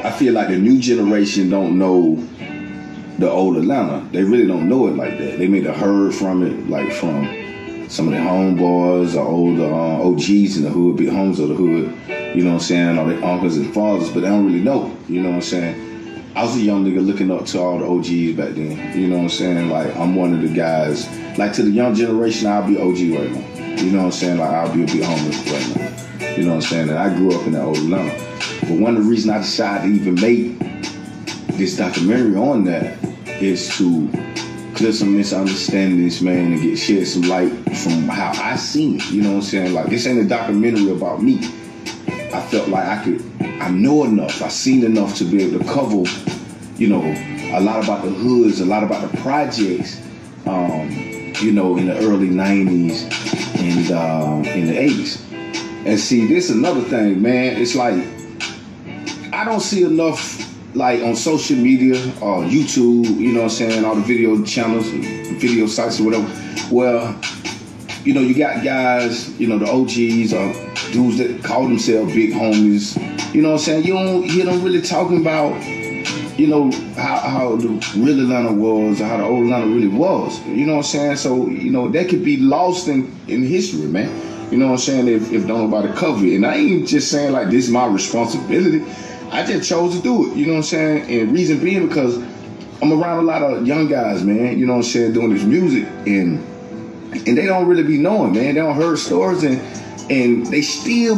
I feel like the new generation don't know the old Atlanta. They really don't know it like that. They may have heard from it, like from some of the homeboys or older OGs in the hood, big homies of the hood, you know what I'm saying, or their uncles and fathers, but they don't really know, you know what I'm saying. I was a young nigga looking up to all the OGs back then, you know what I'm saying, like I'm one of the guys, like to the young generation, I'll be OG right now, you know what I'm saying, like I'll be a big homie right now, you know what I'm saying, and I grew up in that old Atlanta. But one of the reasons I decided to even make this documentary on that is to clear some misunderstandings, man, and shed some light from how I seen it. You know what I'm saying? Like, this ain't a documentary about me. I felt like I know enough, I seen enough to be able to cover, you know, a lot about the hoods, a lot about the projects, you know, in the early 90s and in the 80s. And see, this is another thing, man. It's like, I don't see enough, like on social media or YouTube, you know what I'm saying, all the video channels, video sites or whatever. Well, you know, you got guys, you know, the OGs or dudes that call themselves big homies, you know what I'm saying? You don't hear them really talking about, you know, how the real Atlanta was or how the old Atlanta really was. You know what I'm saying? So, you know, that could be lost in history, man. You know what I'm saying? If don't nobody cover it. And I ain't just saying like this is my responsibility. I just chose to do it, you know what I'm saying? And reason being because I'm around a lot of young guys, man, you know what I'm saying, doing this music, and they don't really be knowing, man. They don't heard stories, and they still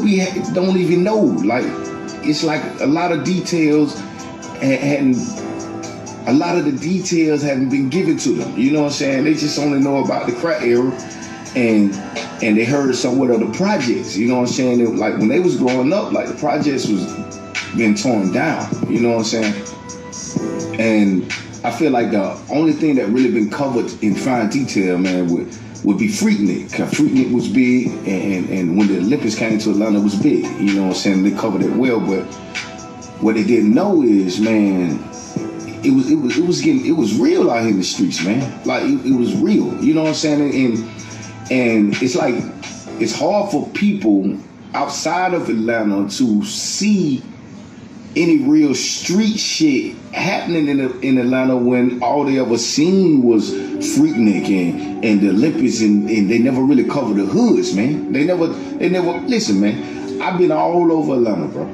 don't even know. Like, it's like a lot of details a lot of the details haven't been given to them, you know what I'm saying? They just only know about the crack era, and they heard somewhat of the projects, you know what I'm saying? It, like when they was growing up, like the projects was been torn down, you know what I'm saying? And I feel like the only thing that really been covered in fine detail, man, would be Freaknik. Cause Freaknik was big, and when the Olympics came to Atlanta, it was big, you know what I'm saying? They covered it well, but what they didn't know is, man, it was real out here in the streets, man. Like it was real, you know what I'm saying? And it's like it's hard for people outside of Atlanta to see any real street shit happening in Atlanta when all they ever seen was Freaknik and the Olympics, and they never really covered the hoods, man. They never listen, man. I've been all over Atlanta, bro.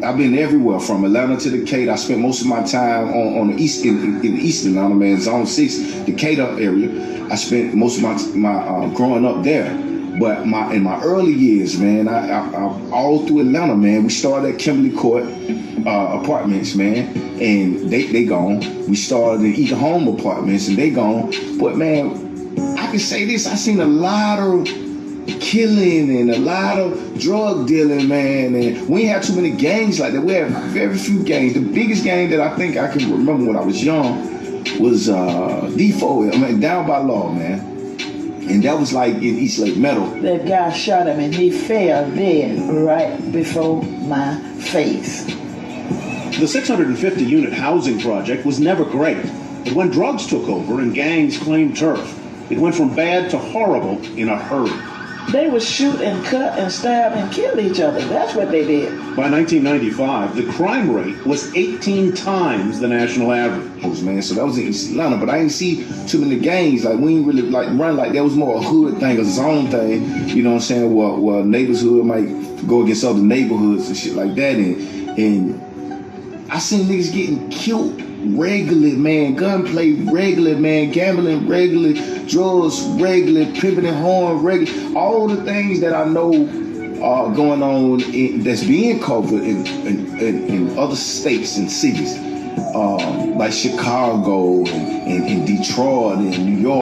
I've been everywhere from Atlanta to Decatur. I spent most of my time on the east in East Atlanta, man, Zone 6, Decatur area. I spent most of my growing up there. But in my early years, man, I all through Atlanta, man. We started at Kimberly Court Apartments, man, and they gone. We started in Eaton Home Apartments, and they gone. But man, I can say this: I seen a lot of killing and a lot of drug dealing, man. And we ain't had too many gangs like that. We had very few gangs. The biggest gang that I think I can remember when I was young was D4, I mean, Down by Law, man. And that was like in East Lake Meadow. That guy shot him and he fell dead right before my face. The 650-unit housing project was never great, but when drugs took over and gangs claimed turf, it went from bad to horrible in a hurry. They would shoot and cut and stab and kill each other. That's what they did. By 1995, the crime rate was 18 times the national average. Man, so that was in East Atlanta, but I didn't see too many gangs. Like, we ain't really like run like that. Was more a hood thing, a zone thing. You know what I'm saying? Where neighborhood might go against other neighborhoods and shit like that. And I seen niggas getting killed regularly, man. Gunplay regular, man. Gambling regular. Drugs regular. Pimping and horn regular. All the things that I know are going on that's being covered in other states and cities, like Chicago and Detroit and New York.